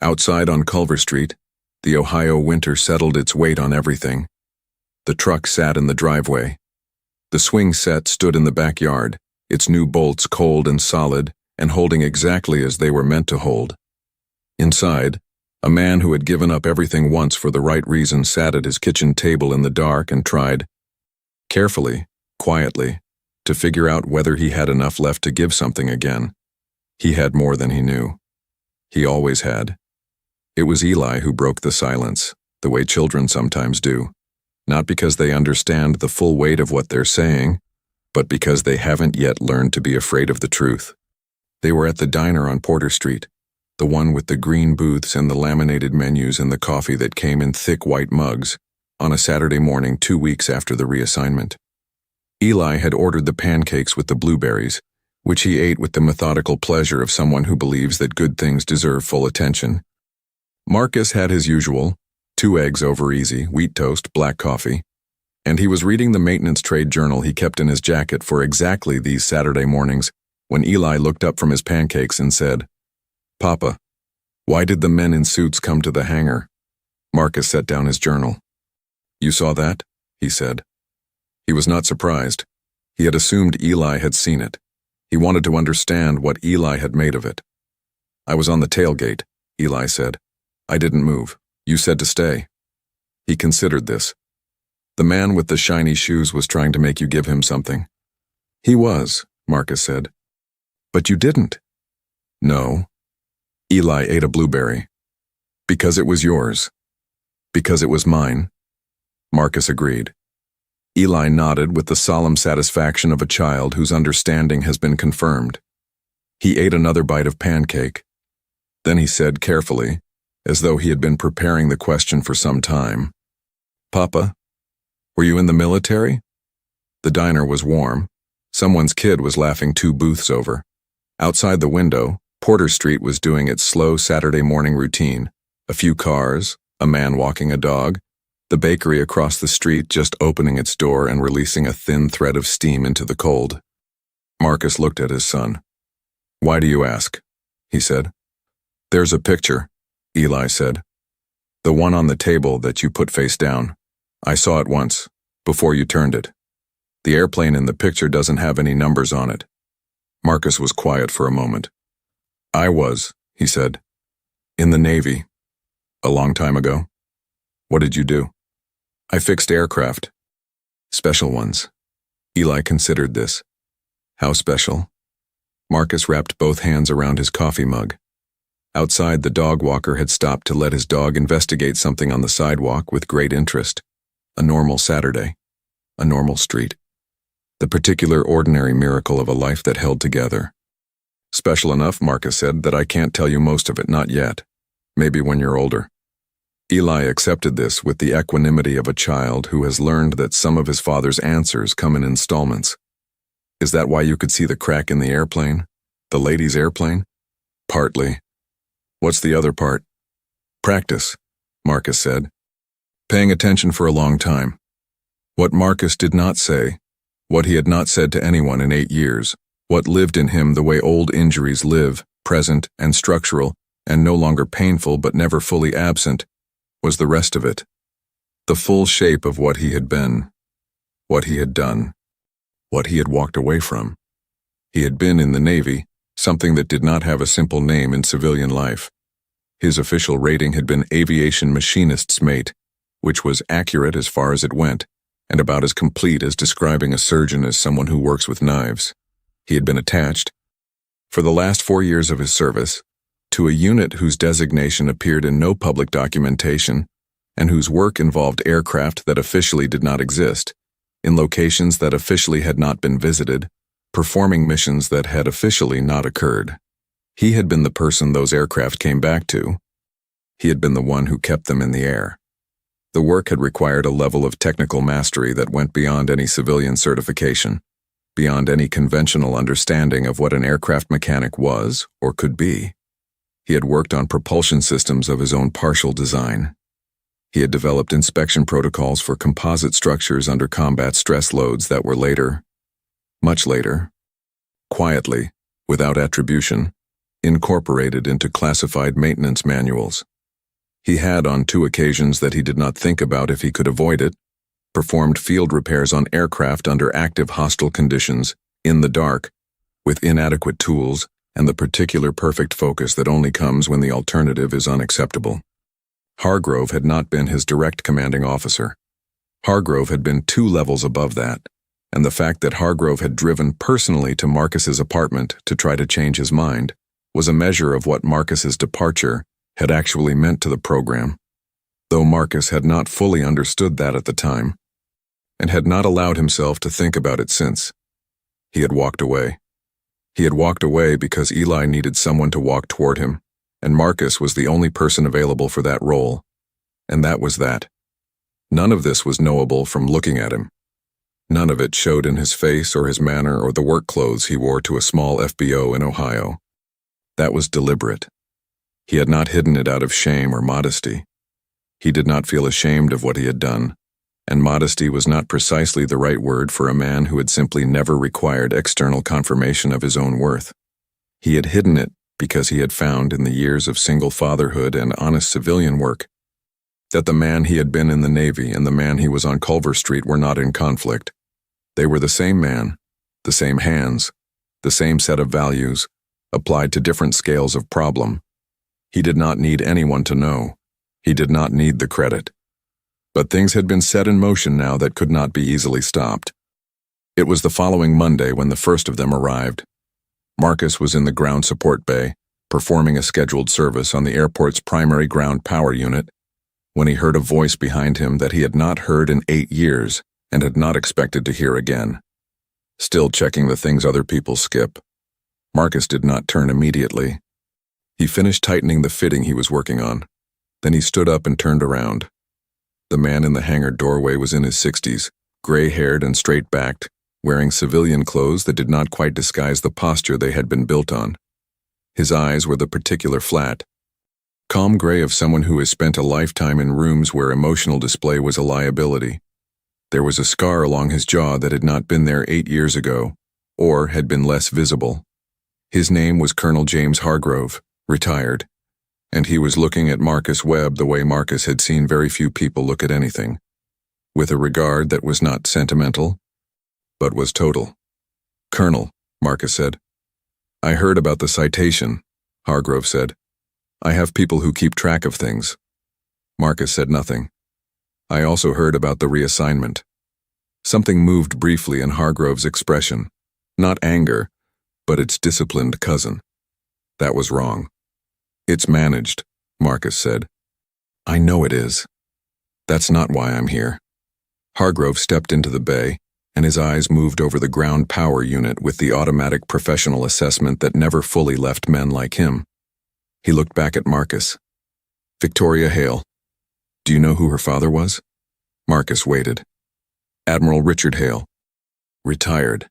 Outside on Culver Street, the Ohio winter settled its weight on everything. The truck sat in the driveway. The swing set stood in the backyard, its new bolts cold and solid and holding exactly as they were meant to hold. Inside, a man who had given up everything once for the right reason sat at his kitchen table in the dark and tried, carefully, quietly, to figure out whether he had enough left to give something again. He had more than he knew. He always had. It was Eli who broke the silence, the way children sometimes do, not because they understand the full weight of what they're saying, but because they haven't yet learned to be afraid of the truth. They were at the diner on Porter Street, the one with the green booths and the laminated menus and the coffee that came in thick white mugs, on a Saturday morning 2 weeks after the reassignment. Eli had ordered the pancakes with the blueberries, which he ate with the methodical pleasure of someone who believes that good things deserve full attention. Marcus had his usual, 2 eggs over easy, wheat toast, black coffee, and he was reading the maintenance trade journal he kept in his jacket for exactly these Saturday mornings when Eli looked up from his pancakes and said, "Papa, why did the men in suits come to the hangar?" Marcus set down his journal. "You saw that?" he said. He was not surprised. He had assumed Eli had seen it. He wanted to understand what Eli had made of it. "I was on the tailgate," Eli said. "I didn't move. You said to stay." He considered this. The man with the shiny shoes was trying to make you give him something. He was, Marcus said. But you didn't. No. Eli ate a blueberry. Because it was yours. Because it was mine. Marcus agreed. Eli nodded with the solemn satisfaction of a child whose understanding has been confirmed. He ate another bite of pancake. Then he said carefully, as though he had been preparing the question for some time, "Papa, were you in the military?" The diner was warm. Someone's kid was laughing 2 booths over. Outside the window, Porter Street was doing its slow Saturday morning routine. A few cars, a man walking a dog, the bakery across the street just opening its door and releasing a thin thread of steam into the cold. Marcus looked at his son. "Why do you ask?" he said. "There's a picture," Eli said. "The one on the table that you put face down. I saw it once, before you turned it. The airplane in the picture doesn't have any numbers on it." Marcus was quiet for a moment. "I was," he said, "in the Navy. A long time ago." "What did you do?" "I fixed aircraft. Special ones." Eli considered this. How special? Marcus wrapped both hands around his coffee mug. Outside, the dog walker had stopped to let his dog investigate something on the sidewalk with great interest. A normal Saturday. A normal street. The particular ordinary miracle of a life that held together. "Special enough," Marcus said, "that I can't tell you most of it, not yet. Maybe when you're older." Eli accepted this with the equanimity of a child who has learned that some of his father's answers come in installments. "Is that why you could see the crack in the airplane? The lady's airplane?" "Partly." "What's the other part?" "Practice," Marcus said. "Paying attention for a long time." What Marcus did not say, what he had not said to anyone in 8 years, what lived in him the way old injuries live, present and structural, and no longer painful but never fully absent, was the rest of it. The full shape of what he had been, what he had done, what he had walked away from. He had been in the Navy, something that did not have a simple name in civilian life. His official rating had been aviation machinist's mate, which was accurate as far as it went, and about as complete as describing a surgeon as someone who works with knives. He had been attached, for the last 4 years of his service, to a unit whose designation appeared in no public documentation and whose work involved aircraft that officially did not exist, in locations that officially had not been visited, performing missions that had officially not occurred. He had been the person those aircraft came back to. He had been the one who kept them in the air. The work had required a level of technical mastery that went beyond any civilian certification, beyond any conventional understanding of what an aircraft mechanic was or could be. He had worked on propulsion systems of his own partial design. He had developed inspection protocols for composite structures under combat stress loads that were later, much later, quietly, without attribution, incorporated into classified maintenance manuals. He had, on 2 occasions that he did not think about if he could avoid it, performed field repairs on aircraft under active hostile conditions, in the dark, with inadequate tools and the particular perfect focus that only comes when the alternative is unacceptable. Hargrove had not been his direct commanding officer. Hargrove had been 2 levels above that, and the fact that Hargrove had driven personally to Marcus's apartment to try to change his mind was a measure of what Marcus's departure had actually meant to the program, though Marcus had not fully understood that at the time, and had not allowed himself to think about it since. He had walked away. He had walked away because Eli needed someone to walk toward him, and Marcus was the only person available for that role, and that was that. None of this was knowable from looking at him. None of it showed in his face or his manner or the work clothes he wore to a small FBO in Ohio. That was deliberate. He had not hidden it out of shame or modesty. He did not feel ashamed of what he had done, and modesty was not precisely the right word for a man who had simply never required external confirmation of his own worth. He had hidden it because he had found in the years of single fatherhood and honest civilian work that the man he had been in the Navy and the man he was on Culver Street were not in conflict. They were the same man, the same hands, the same set of values, applied to different scales of problem. He did not need anyone to know. He did not need the credit. But things had been set in motion now that could not be easily stopped. It was the following Monday when the first of them arrived. Marcus was in the ground support bay, performing a scheduled service on the airport's primary ground power unit, when he heard a voice behind him that he had not heard in 8 years and had not expected to hear again. Still checking the things other people skip, Marcus did not turn immediately. He finished tightening the fitting he was working on. Then he stood up and turned around. The man in the hangar doorway was in his 60s, gray-haired and straight-backed, wearing civilian clothes that did not quite disguise the posture they had been built on. His eyes were the particular flat, calm gray of someone who has spent a lifetime in rooms where emotional display was a liability. There was a scar along his jaw that had not been there 8 years ago, or had been less visible. His name was Colonel James Hargrove, retired, and he was looking at Marcus Webb the way Marcus had seen very few people look at anything, with a regard that was not sentimental, but was total. "Colonel," Marcus said. "I heard about the citation," Hargrove said. "I have people who keep track of things." Marcus said nothing. "I also heard about the reassignment." Something moved briefly in Hargrove's expression, not anger, but its disciplined cousin. That was wrong. "It's managed," Marcus said. "I know it is. That's not why I'm here." Hargrove stepped into the bay, and his eyes moved over the ground power unit with the automatic professional assessment that never fully left men like him. He looked back at Marcus. "Victoria Hale. Do you know who her father was?" Marcus waited. "Admiral Richard Hale. Retired.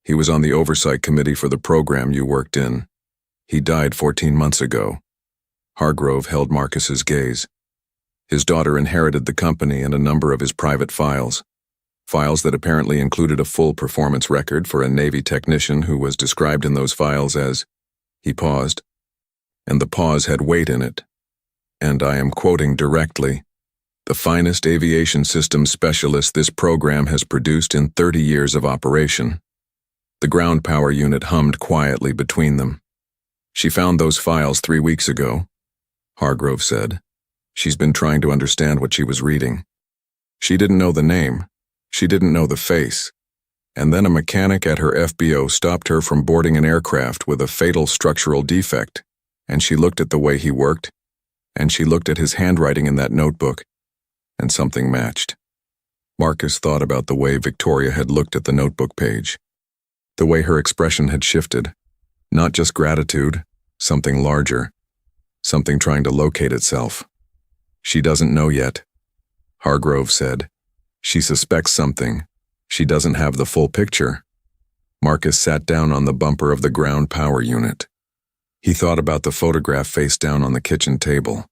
He was on the oversight committee for the program you worked in. He died 14 months ago." Hargrove held Marcus's gaze. His daughter inherited the company and a number of his private files that apparently included a full performance record for a Navy technician who was described in those files as, he paused, and the pause had weight in it, and I am quoting directly, "the finest aviation systems specialist this program has produced in 30 years of operation." The ground power unit hummed quietly between them. "She found those files 3 weeks ago," Hargrove said. "She's been trying to understand what she was reading. She didn't know the name. She didn't know the face. And then a mechanic at her FBO stopped her from boarding an aircraft with a fatal structural defect, and she looked at the way he worked, and she looked at his handwriting in that notebook, and something matched." Marcus thought about the way Victoria had looked at the notebook page, the way her expression had shifted, not just gratitude, something larger, something trying to locate itself. "She doesn't know yet," Hargrove said. "She suspects something. She doesn't have the full picture." Marcus sat down on the bumper of the ground power unit. He thought about the photograph face down on the kitchen table.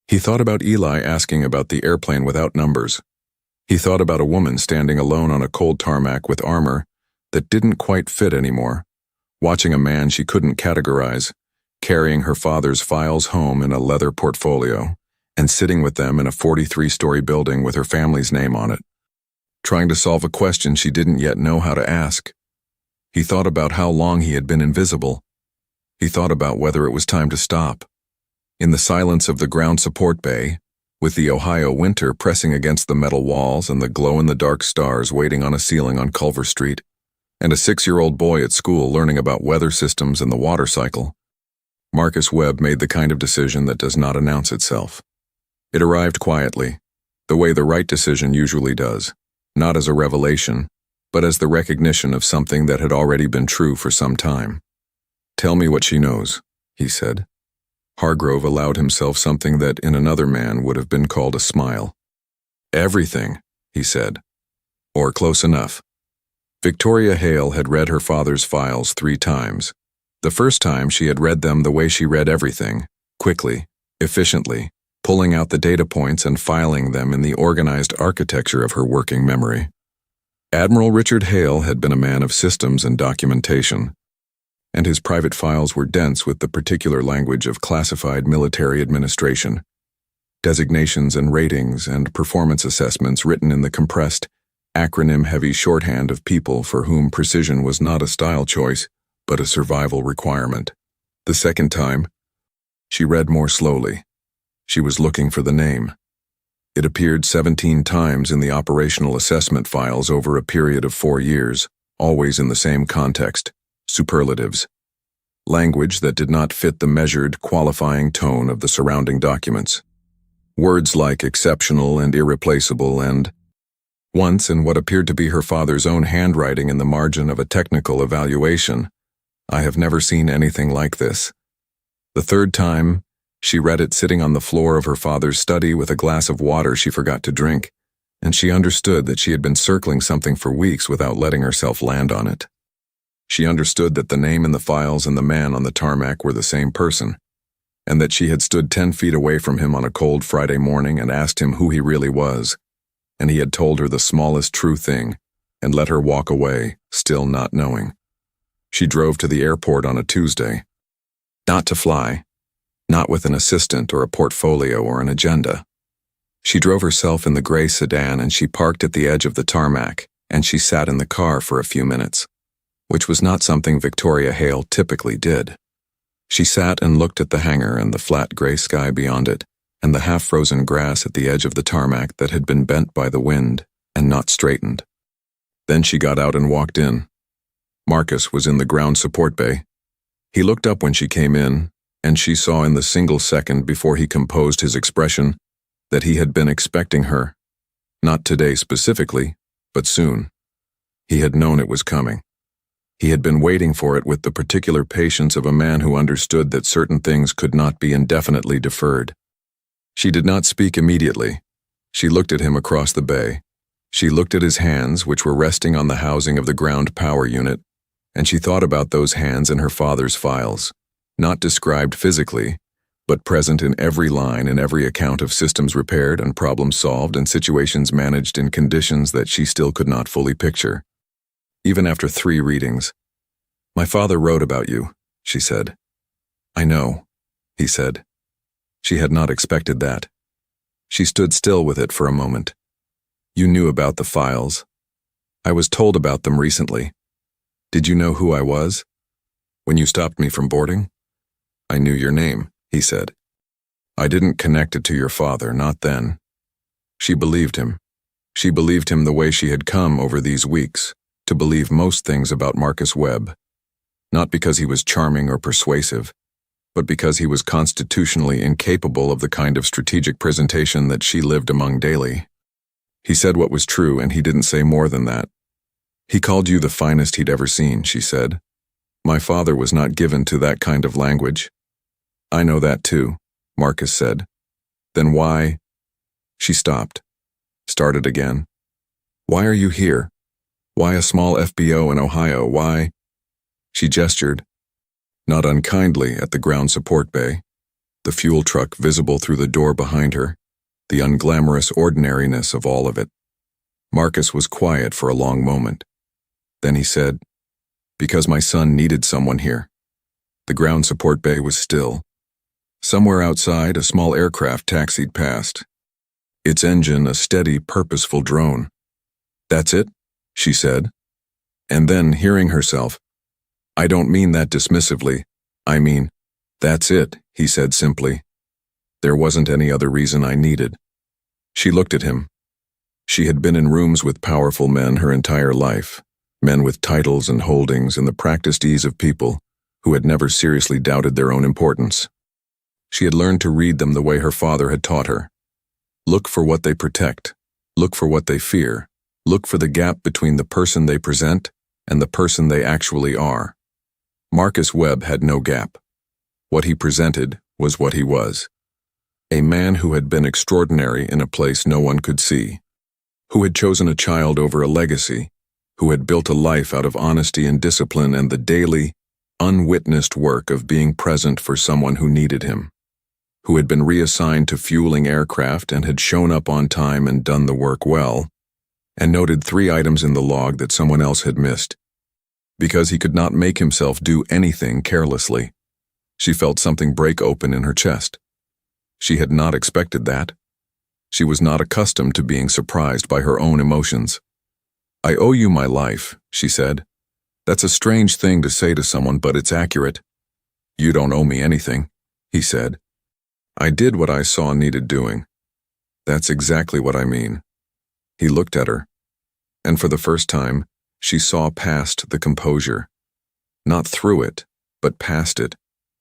He thought about Eli asking about the airplane without numbers. He thought about a woman standing alone on a cold tarmac with armor that didn't quite fit anymore, watching a man she couldn't categorize, carrying her father's files home in a leather portfolio, and sitting with them in a 43-story building with her family's name on it, trying to solve a question she didn't yet know how to ask. He thought about how long he had been invisible. He thought about whether it was time to stop. In the silence of the ground support bay, with the Ohio winter pressing against the metal walls and the glow-in-the-dark stars waiting on a ceiling on Culver Street, and a 6-year-old boy at school learning about weather systems and the water cycle, Marcus Webb made the kind of decision that does not announce itself. It arrived quietly, the way the right decision usually does, not as a revelation, but as the recognition of something that had already been true for some time. "Tell me what she knows," he said. Hargrove allowed himself something that in another man would have been called a smile. "Everything," he said. "Or close enough." Victoria Hale had read her father's files 3 times. The first time she had read them the way she read everything, quickly, efficiently, pulling out the data points and filing them in the organized architecture of her working memory. Admiral Richard Hale had been a man of systems and documentation, and his private files were dense with the particular language of classified military administration, designations and ratings and performance assessments written in the compressed, acronym-heavy shorthand of people for whom precision was not a style choice, but a survival requirement. The second time, she read more slowly. She was looking for the name. It appeared 17 times in the operational assessment files over a period of 4 years, always in the same context: superlatives. Language that did not fit the measured, qualifying tone of the surrounding documents. Words like exceptional and irreplaceable and, once in what appeared to be her father's own handwriting in the margin of a technical evaluation, "I have never seen anything like this." The third time, she read it sitting on the floor of her father's study with a glass of water she forgot to drink, and she understood that she had been circling something for weeks without letting herself land on it. She understood that the name in the files and the man on the tarmac were the same person, and that she had stood 10 feet away from him on a cold Friday morning and asked him who he really was, and he had told her the smallest true thing and let her walk away, still not knowing. She drove to the airport on a Tuesday. Not to fly, not with an assistant or a portfolio or an agenda. She drove herself in the gray sedan and she parked at the edge of the tarmac, and she sat in the car for a few minutes, which was not something Victoria Hale typically did. She sat and looked at the hangar and the flat gray sky beyond it, and the half-frozen grass at the edge of the tarmac that had been bent by the wind and not straightened. Then she got out and walked in. Marcus was in the ground support bay. He looked up when she came in, and she saw in the single second before he composed his expression that he had been expecting her. Not today specifically, but soon. He had known it was coming. He had been waiting for it with the particular patience of a man who understood that certain things could not be indefinitely deferred. She did not speak immediately. She looked at him across the bay. She looked at his hands, which were resting on the housing of the ground power unit, and she thought about those hands in her father's files, not described physically, but present in every line in every account of systems repaired and problems solved and situations managed in conditions that she still could not fully picture. Even after 3 readings. "My father wrote about you," she said. "I know," he said. She had not expected that. She stood still with it for a moment. "You knew about the files. I was told about them recently. Did you know who I was? When you stopped me from boarding?" "I knew your name," he said. "I didn't connect it to your father, not then." She believed him. She believed him the way she had come over these weeks to believe most things about Marcus Webb, not because he was charming or persuasive, but because he was constitutionally incapable of the kind of strategic presentation that she lived among daily. He said what was true, and he didn't say more than that. "He called you the finest he'd ever seen," she said. "My father was not given to that kind of language." "I know that too," Marcus said. "Then why?" She stopped, started again. "Why are you here? Why a small FBO in Ohio? Why?" She gestured, not unkindly, at the ground support bay, the fuel truck visible through the door behind her, the unglamorous ordinariness of all of it. Marcus was quiet for a long moment. Then he said, "Because my son needed someone here." The ground support bay was still. Somewhere outside, a small aircraft taxied past. Its engine a steady, purposeful drone. "That's it?" she said. And then, hearing herself, "I don't mean that dismissively. I mean, that's it," he said simply. "There wasn't any other reason I needed." She looked at him. She had been in rooms with powerful men her entire life, men with titles and holdings and the practiced ease of people who had never seriously doubted their own importance. She had learned to read them the way her father had taught her. Look for what they protect. Look for what they fear. Look for the gap between the person they present and the person they actually are. Marcus Webb had no gap. What he presented was what he was. A man who had been extraordinary in a place no one could see, who had chosen a child over a legacy, who had built a life out of honesty and discipline and the daily, unwitnessed work of being present for someone who needed him, who had been reassigned to fueling aircraft and had shown up on time and done the work well, and noted 3 items in the log that someone else had missed. Because he could not make himself do anything carelessly. She felt something break open in her chest. She had not expected that. She was not accustomed to being surprised by her own emotions. "I owe you my life," she said. "That's a strange thing to say to someone, but it's accurate." "You don't owe me anything," he said. "I did what I saw needed doing." That's exactly what I mean. He looked at her, and for the first time, she saw past the composure. Not through it, but past it,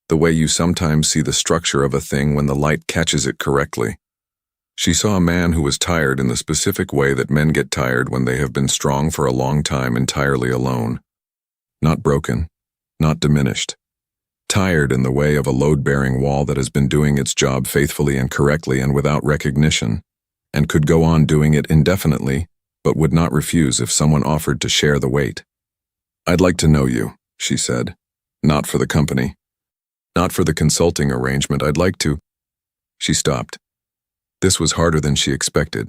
the way you sometimes see the structure of a thing when the light catches it correctly. She saw a man who was tired in the specific way that men get tired when they have been strong for a long time entirely alone. Not broken, not diminished. Tired in the way of a load-bearing wall that has been doing its job faithfully and correctly and without recognition, and could go on doing it indefinitely, but would not refuse if someone offered to share the weight. "I'd like to know you," she said. "Not for the company. Not for the consulting arrangement. I'd like to—" She stopped. This was harder than she expected.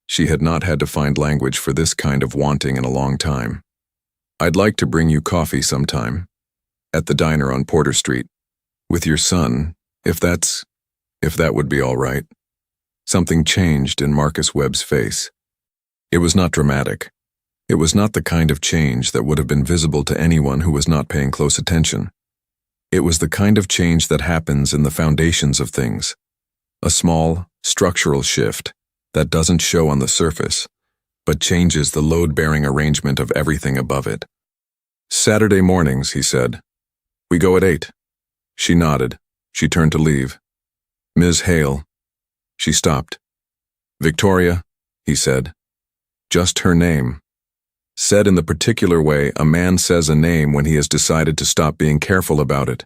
She had not had to find language for this kind of wanting in a long time. "I'd like to bring you coffee sometime. At the diner on Porter Street. With your son, if that would be all right." Something changed in Marcus Webb's face. It was not dramatic. It was not the kind of change that would have been visible to anyone who was not paying close attention. It was the kind of change that happens in the foundations of things. A small, structural shift that doesn't show on the surface, but changes the load-bearing arrangement of everything above it. "Saturday mornings," he said. "We go at 8. She nodded. She turned to leave. "Ms. Hale." She stopped. "Victoria," he said. Just her name. Said in the particular way a man says a name when he has decided to stop being careful about it.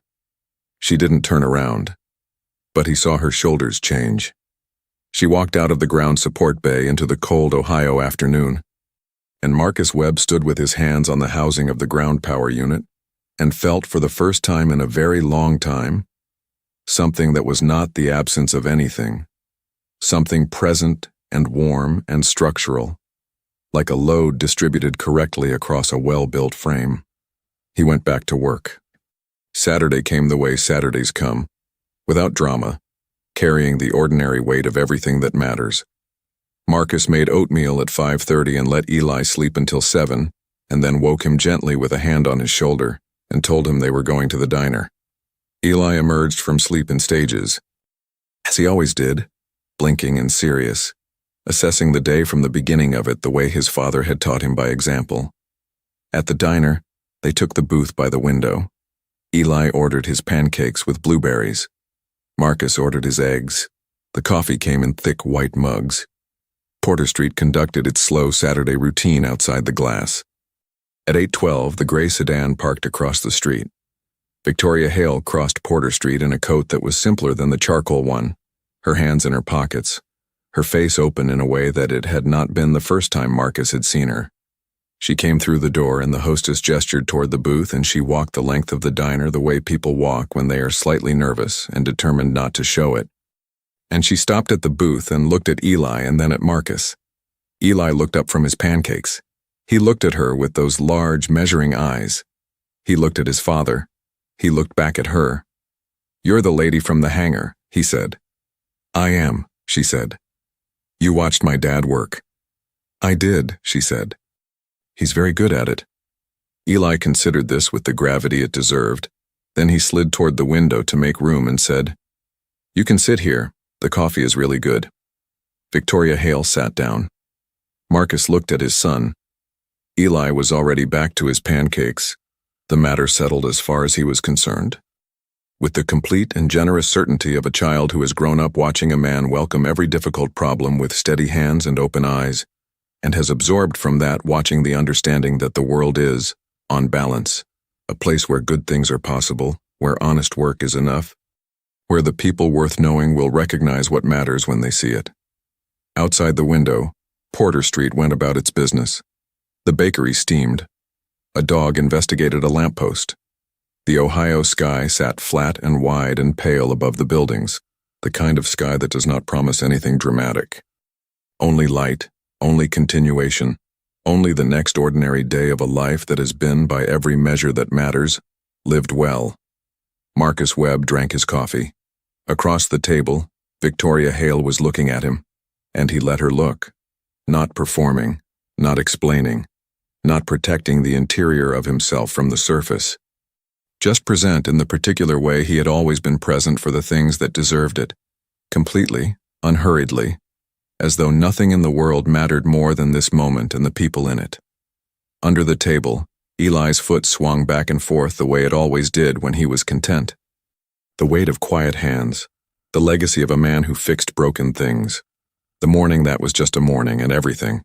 She didn't turn around, but he saw her shoulders change. She walked out of the ground support bay into the cold Ohio afternoon, and Marcus Webb stood with his hands on the housing of the ground power unit and felt for the first time in a very long time something that was not the absence of anything, something present and warm and structural, like a load distributed correctly across a well-built frame. He went back to work. Saturday came the way Saturdays come, without drama, carrying the ordinary weight of everything that matters. Marcus made oatmeal at 5:30 and let Eli sleep until 7, and then woke him gently with a hand on his shoulder and told him they were going to the diner. Eli emerged from sleep in stages, as he always did, blinking and serious, assessing the day from the beginning of it the way his father had taught him by example. At the diner, they took the booth by the window. Eli ordered his pancakes with blueberries. Marcus ordered his eggs. The coffee came in thick white mugs. Porter Street conducted its slow Saturday routine outside the glass. At 8:12, the gray sedan parked across the street. Victoria Hale crossed Porter Street in a coat that was simpler than the charcoal one, her hands in her pockets, her face open in a way that it had not been the first time Marcus had seen her. She came through the door and the hostess gestured toward the booth, and she walked the length of the diner the way people walk when they are slightly nervous and determined not to show it. And she stopped at the booth and looked at Eli and then at Marcus. Eli looked up from his pancakes. He looked at her with those large, measuring eyes. He looked at his father. He looked back at her. "You're the lady from the hangar," he said. "I am," she said. "You watched my dad work." "I did," she said. "He's very good at it." Eli considered this with the gravity it deserved. Then he slid toward the window to make room and said, "You can sit here. The coffee is really good." Victoria Hale sat down. Marcus looked at his son. Eli was already back to his pancakes, the matter settled as far as he was concerned. With the complete and generous certainty of a child who has grown up watching a man welcome every difficult problem with steady hands and open eyes, and has absorbed from that watching the understanding that the world is, on balance, a place where good things are possible, where honest work is enough, where the people worth knowing will recognize what matters when they see it. Outside the window, Porter Street went about its business. The bakery steamed. A dog investigated a lamppost. The Ohio sky sat flat and wide and pale above the buildings, the kind of sky that does not promise anything dramatic. Only light, only continuation, only the next ordinary day of a life that has been, by every measure that matters, lived well. Marcus Webb drank his coffee. Across the table, Victoria Hale was looking at him, and he let her look, not performing, not explaining, not protecting the interior of himself from the surface. Just present in the particular way he had always been present for the things that deserved it, completely, unhurriedly, as though nothing in the world mattered more than this moment and the people in it. Under the table, Eli's foot swung back and forth the way it always did when he was content. The weight of quiet hands, the legacy of a man who fixed broken things, the morning that was just a morning and everything,